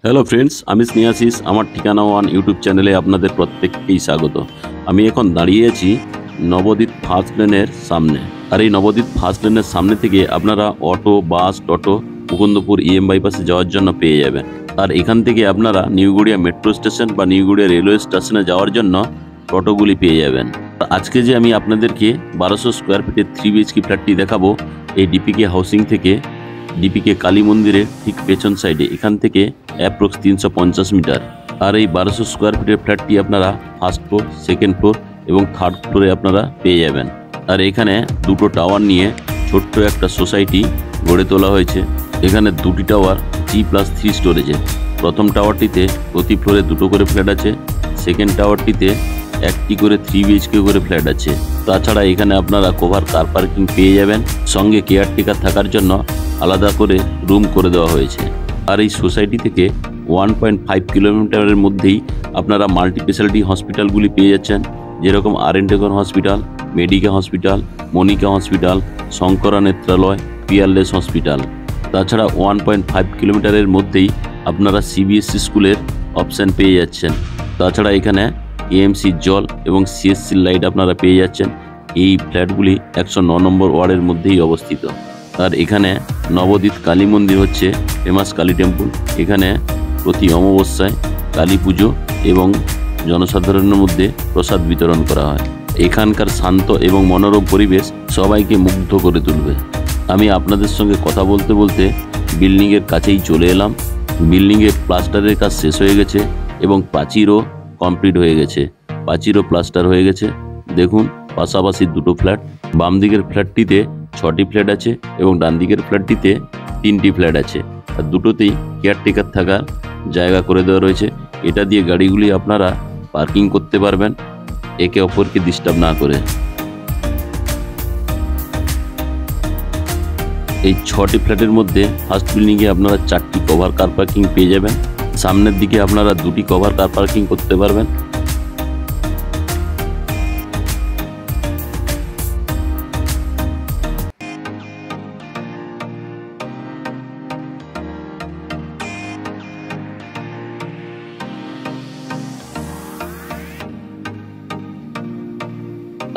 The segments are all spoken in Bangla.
হ্যালো ফ্রেন্ডস, আমি স্নেহাশিস। আমার ঠিকানা ওয়ান ইউটিউব চ্যানেলে আপনাদের প্রত্যেককেই স্বাগত। আমি এখন দাঁড়িয়ে আছি নবদ্বীপ ফার্স্ট লেনের সামনে। আর এই নবদ্বীপ ফার্স্ট লেনের সামনে থেকে আপনারা অটো, বাস, টোটো মুকুন্দপুর EM বাইপাসে যাওয়ার জন্য পেয়ে যাবেন। আর এখান থেকে আপনারা নিউগড়িয়া মেট্রো স্টেশন বা নিউগড়িয়া রেলওয়ে স্টেশনে যাওয়ার জন্য টোটোগুলি পেয়ে যাবেন। আজকে যে আমি আপনাদেরকে 1200 স্কোয়ার ফিটের 3 BHK ফ্ল্যাটটি দেখাবো, এই DPK হাউসিং থেকে DPK কালী মন্দিরের ঠিক পেছন সাইডে, এখান থেকে অ্যাপ্রক্স 350 মিটার। আর এই 1200 স্কোয়ার ফিটের ফ্ল্যাটটি আপনারা ফার্স্ট ফ্লোর, সেকেন্ড ফ্লোর এবং থার্ড ফ্লোরে আপনারা পেয়ে যাবেন। আর এখানে দুটো টাওয়ার নিয়ে ছোট্ট একটা সোসাইটি গড়ে তোলা হয়েছে। এখানে দুটি টাওয়ার G+3 স্টোরেজে। প্রথম টাওয়ারটিতে প্রতি ফ্লোরে দুটো করে ফ্ল্যাট আছে, সেকেন্ড টাওয়ারটিতে একটি করে 3 BHK করে ফ্ল্যাট আছে। তাছাড়া এখানে আপনারা কভার কার পার্কিং পেয়ে যাবেন, সঙ্গে কেয়ারটেকার থাকার জন্য আলাদা করে রুম করে দেওয়া হয়েছে। আর এই সোসাইটি থেকে 1.5 কিলোমিটারের মধ্যেই আপনারা মাল্টি স্পেশালিটি হসপিটালগুলি পেয়ে যাচ্ছেন, যেরকম RN Tagore hospital, Medica hospital, মনিকা hospital, Shankara Nethralaya, Peerless hospital. তাছাড়া 1.5 কিলোমিটারের মধ্যেই আপনারা CBSE স্কুলের অপশান পেয়ে যাচ্ছেন। তাছাড়া এখানে AMC জল এবং CSC লাইট আপনারা পেয়ে যাচ্ছেন। এই ফ্ল্যাটগুলি 109 নম্বর ওয়ার্ডের মধ্যেই অবস্থিত। আর এখানে নবদ্বীপ কালী মন্দির হচ্ছে ফেমাস কালী টেম্পল। এখানে প্রতি অমাবস্যায় কালী পুজো এবং জনসাধারণের মধ্যে প্রসাদ বিতরণ করা হয়। এখানকার শান্ত এবং মনোরম পরিবেশ সবাইকে মুগ্ধ করে তুলবে। আমি আপনাদের সঙ্গে কথা বলতে বলতে বিল্ডিংয়ের কাছেই চলে এলাম। বিল্ডিংয়ে প্লাস্টারের কাজ শেষ হয়ে গেছে এবং প্রাচীরও কমপ্লিট হয়ে গেছে। প্রাচীরও প্লাস্টার হয়ে গেছে। দেখুন, পাশাপাশি দুটো ফ্ল্যাট। বাম দিকের ফ্ল্যাটটিতে 6টি ফ্ল্যাট আছে এবং ডান দিকের ফ্ল্যাটটিতে 3টি ফ্ল্যাট আছে। আর দুটোতেই কেয়ারটেকার থাকার জায়গা করে দেওয়া রয়েছে। এটা দিয়ে গাড়িগুলি আপনারা পার্কিং করতে পারবেন একে অপরকে ডিস্টার্ব না করে। এই 6টি ফ্ল্যাটের মধ্যে ফার্স্ট বিল্ডিংয়ে আপনারা 4টি কভার কার পার্কিং পেয়ে যাবেন। সামনের দিকে আপনারা 2টি কভার কার পার্কিং করতে পারবেন।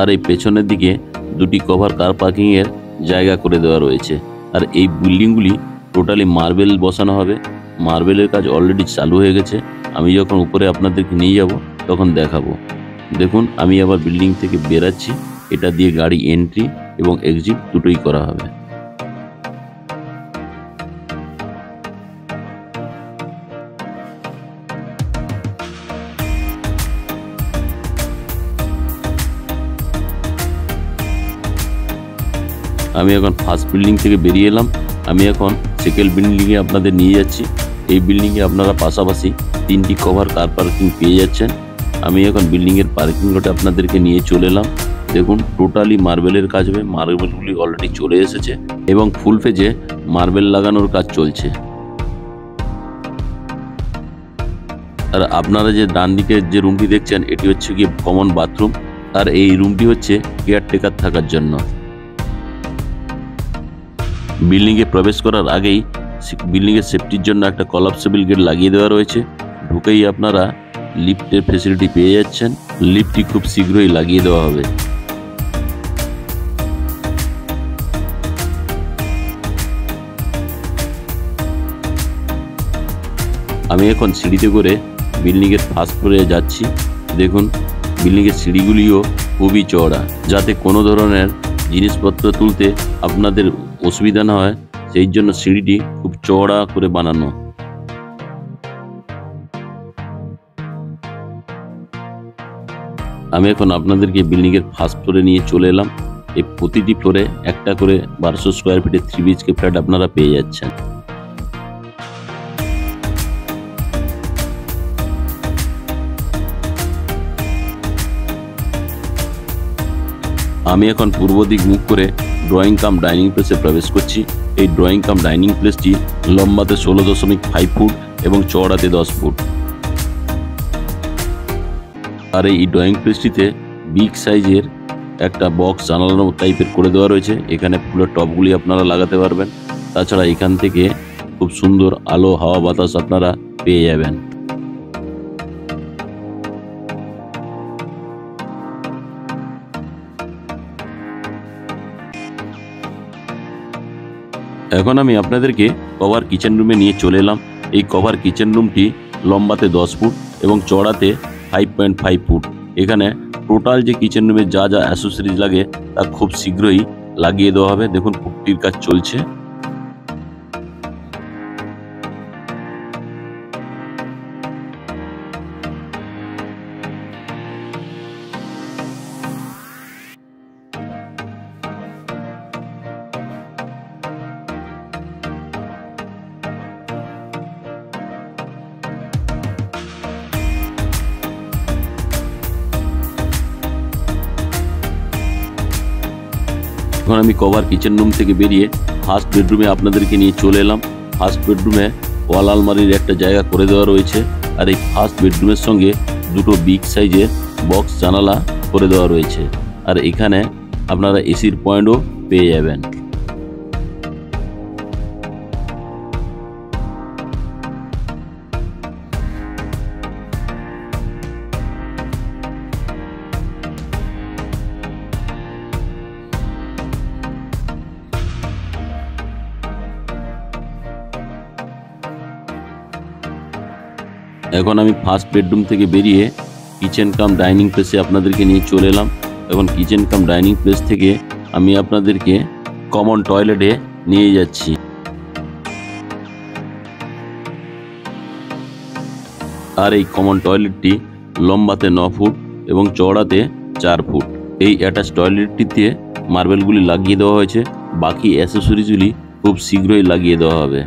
আর এই পেছনের দিকে 2টি কভার কার পার্কিং এর জায়গা করে দেওয়া রয়েছে। আর এই বিল্ডিংগুলি টোটালি মার্বেল বসানো হবে। মার্বেলের কাজ অলরেডি চালু হয়ে গেছে। আমি যখন উপরে আপনাদেরকে নিয়ে যাব তখন দেখাবো। দেখুন, আমি আবার বিল্ডিং থেকে বেরাচ্ছি। এটা দিয়ে গাড়ি এন্ট্রি এবং এক্সিট দুটোই করা হবে। আমি এখন ফার্স্ট বিল্ডিং থেকে বেরিয়ে এলাম। আমি এখন সেকেন্ড বিল্ডিংয়ে আপনাদের নিয়ে যাচ্ছি। এই বিল্ডিংয়ে আপনারা পাশাপাশি 3টি কভার কার পার্কিং পেয়ে যাচ্ছেন। আমি এখন বিল্ডিংয়ের পার্কিং লটে আপনাদেরকে নিয়ে চলে এলাম। দেখুন, টোটালি মার্বেলের কাজ হবে। মার্বেলগুলি অলরেডি চলে এসেছে এবং ফুল ফেজে মার্বেল লাগানোর কাজ চলছে। আর আপনারা যে ডান দিকে যে রুমটি দেখছেন, এটি হচ্ছে গিয়ে কমন বাথরুম। আর এই রুমটি হচ্ছে কেয়ারটেকার থাকার জন্য। বিল্ডিংয়ে প্রবেশ করার আগেই বিল্ডিংয়ের সেফটির জন্য একটা কলাপসেবল গেট লাগিয়ে দেওয়া রয়েছে। ঢুকেই আপনারা লিফটের ফেসিলিটি পেয়ে যাচ্ছেন। লিফটটি খুব শীঘ্রই লাগিয়ে দেওয়া হবে। আমি এখন সিঁড়িতে করে বিল্ডিংয়ের ফার্স্ট ফ্লোরে যাচ্ছি। দেখুন, বিল্ডিংয়ের সিঁড়িগুলিও খুবই চওড়া, যাতে কোনো ধরনের জিনিসপত্র তুলতে আপনাদের অসুবিধা না হয়, সেই জন্য সিঁড়িটি খুব চওড়া করে বানানো। আমি এখন আপনাদেরকে বিল্ডিংয়ের ফার্স্ট ফ্লোরে নিয়ে চলে এলাম। এই প্রতিটি ফ্লোরে একটা করে 1200 স্কোয়ার ফিটের 3 BHK ফ্ল্যাট আপনারা পেয়ে যাচ্ছেন। আমি এখন পূর্ব দিক মুখ করে ড্রয়িং কাম ডাইনিং প্লেসে প্রবেশ করছি। এই ড্রয়িং কাম ডাইনিং প্লেসটি লম্বাতে 16.5 ফুট এবং চওড়াতে 10 ফুট। আর এই ড্রয়িং প্লেসটিতে বিগ সাইজের একটা বক্স জানালার টাইপের করে দেওয়া রয়েছে। এখানে ফুলের টবগুলি আপনারা লাগাতে পারবেন। তাছাড়া এখান থেকে খুব খুব সুন্দর আলো হাওয়া বাতাস আপনারা পেয়ে যাবেন। এখন আমি আপনাদেরকে কভার কিচেন রুমে নিয়ে চলে এলাম। এই কভার কিচেন রুমটি লম্বাতে 10 ফুট এবং চড়াতে 5.5 ফুট। এখানে টোটাল যে কিচেন রুমে যা যা অ্যাসেসরিজ লাগে তা খুব শীঘ্রই লাগিয়ে দেওয়া হবে। দেখুন পুট্টির কাজ চলছে। এখন আমি কভার কিচেন রুম থেকে বেরিয়ে ফার্স্ট বেডরুমে আপনাদেরকে নিয়ে চলে এলাম। ফার্স্ট বেডরুমে ওয়াল আলমারির একটা জায়গা করে দেওয়া রয়েছে, আর এই ফার্স্ট বেডরুমের সঙ্গে দুটো বিগ সাইজের বক্স জানালা করে দেওয়া রয়েছে, আর এখানে আপনারা এসির পয়েন্টও পেয়ে যাবেন। এখন আমি ফার্স্ট বেডরুম থেকে বেরিয়ে কিচেন কাম ডাইনিং প্লেসে আপনাদেরকে নিয়ে চলে এলাম। এখন কিচেন কাম ডাইনিং প্লেস থেকে আমি আপনাদেরকে কমন টয়লেটে নিয়ে যাচ্ছি। আর এই কমন টয়লেটটি লম্বাতে 9 ফুট এবং চওড়াতে 4 ফুট। এই অ্যাটাচ টয়লেটটিতে মার্বেলগুলি লাগিয়ে দেওয়া হয়েছে, বাকি অ্যাসেসরিজগুলি খুব শীঘ্রই লাগিয়ে দেওয়া হবে।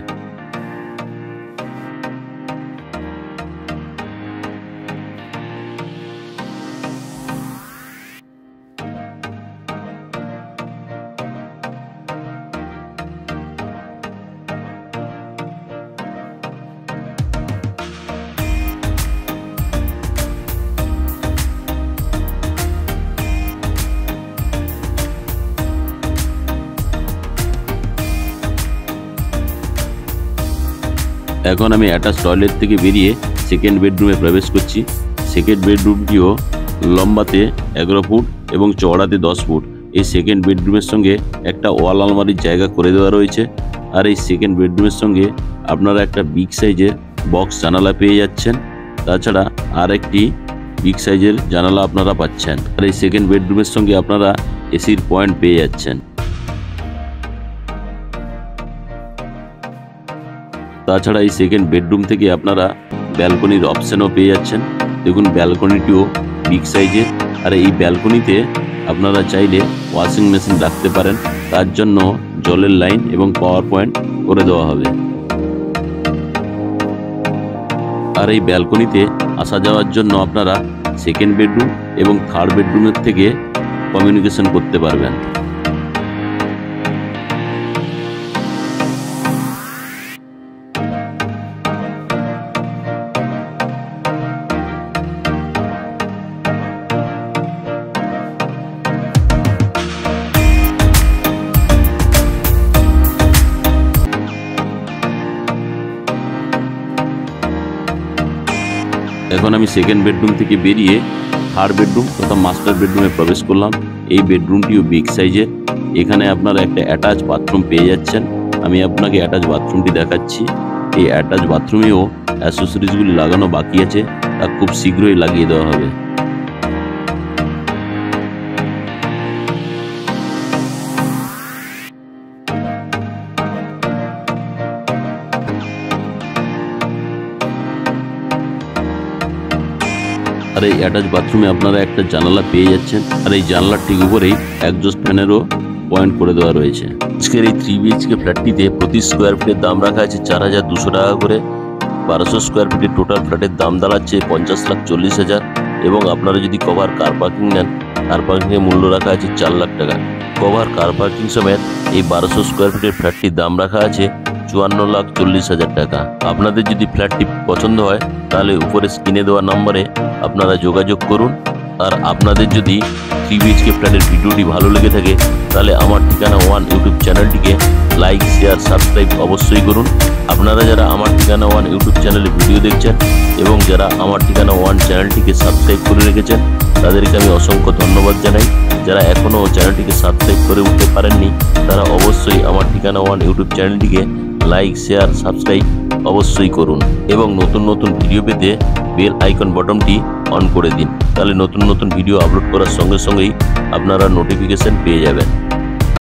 এখন আমি অ্যাটাচ টয়লেট থেকে বেরিয়ে সেকেন্ড বেডরুমে প্রবেশ করছি। সেকেন্ড বেডরুমটিও লম্বাতে 11 ফুট এবং চওড়াতে 10 ফুট। এই সেকেন্ড বেডরুমের সঙ্গে একটা ওয়াল আলমারির জায়গা করে দেওয়া রয়েছে, আর এই সেকেন্ড বেডরুমের সঙ্গে আপনারা একটা বিগ সাইজের বক্স জানালা পেয়ে যাচ্ছেন। তাছাড়া আর একটি বিগ সাইজের জানালা আপনারা পাচ্ছেন, আর এই সেকেন্ড বেডরুমের সঙ্গে আপনারা এসির পয়েন্ট পেয়ে যাচ্ছেন। তাছাড়া এই সেকেন্ড বেডরুম থেকে আপনারা ব্যালকনির অপশনও পেয়ে যাচ্ছেন। দেখুন ব্যালকনিটিও বিগ সাইজের, আর এই ব্যালকনিতে আপনারা চাইলে ওয়াশিং মেশিন রাখতে পারেন। তার জন্য জলের লাইন এবং পাওয়ার পয়েন্ট করে দেওয়া হবে। আর এই ব্যালকনিতে আসা যাওয়ার জন্য আপনারা সেকেন্ড বেডরুম এবং থার্ড বেডরুমের থেকে কমিউনিকেশন করতে পারবেন। এখন আমি সেকেন্ড বেডরুম থেকে বেরিয়ে থার্ড বেডরুম তথা মাস্টার বেডরুমে প্রবেশ করলাম। এই বেডরুমটিও বিগ সাইজের। এখানে আপনারা একটা অ্যাটাচ বাথরুম পেয়ে যাচ্ছেন। আমি আপনাকে অ্যাটাচ বাথরুমটি দেখাচ্ছি। এই অ্যাটাচ বাথরুমেও অ্যাসেসরিজগুলি লাগানো বাকি আছে, তা খুব শীঘ্রই লাগিয়ে দেওয়া হবে। আর এই অ্যাটাচ বাথরুমে আপনারা একটা জানালা পেয়ে যাচ্ছেন, আর এই জানালার ঠিক উপরেই এক্সজস্ট ফ্যানেরও পয়েন্ট করে দেওয়া রয়েছে। আজকের এই 3 BHK ফ্ল্যাটটিতে প্রতি স্কোয়ার ফিটের দাম রাখা আছে 4,200 টাকা করে। 1200 স্কোয়ার ফিটের টোটাল ফ্ল্যাটের দাম দাঁড়াচ্ছে 50,40,000, এবং আপনারা যদি কভার কার পার্কিং নেন, কার পার্কিংয়ের মূল্য রাখা আছে 4 লাখ টাকা। কভার কার পার্কিং সমেত এই 1200 স্কোয়ার ফিটের ফ্ল্যাটটির দাম রাখা আছে 54,40,000 টাকা। আপনাদের যদি ফ্ল্যাটটি পছন্দ হয় তাহলে উপরে স্ক্রিনে দেওয়া নম্বরে আপনারা যোগাযোগ করুন। আর আপনাদের যদি 3 BHK ফ্ল্যাটের ভিডিওটি ভালো লেগে থাকে তাহলে আমার ঠিকানা 1 ইউটিউব চ্যানেলটিকে লাইক শেয়ার সাবস্ক্রাইব অবশ্যই করুন। আপনারা যারা আমার ঠিকানা ওয়ান ইউটিউব চ্যানেলে ভিডিও দেখছেন এবং যারা আমার ঠিকানা ওয়ান চ্যানেলটিকে সাবস্ক্রাইব করে রেখেছেন তাদেরকে আমি অসংখ্য ধন্যবাদ জানাই। যারা এখনও চ্যানেলটিকে সাবস্ক্রাইব করে উঠতে পারেননি তারা অবশ্যই আমার ঠিকানা ওয়ান ইউটিউব চ্যানেলটিকে লাইক শেয়ার সাবস্ক্রাইব অবশ্যই করুন এবং নতুন নতুন ভিডিও পেতে বেল আইকন বটনটি অন করে দিন। তাহলে নতুন নতুন ভিডিও আপলোড করার সঙ্গে সঙ্গেই আপনারা নোটিফিকেশন পেয়ে যাবেন।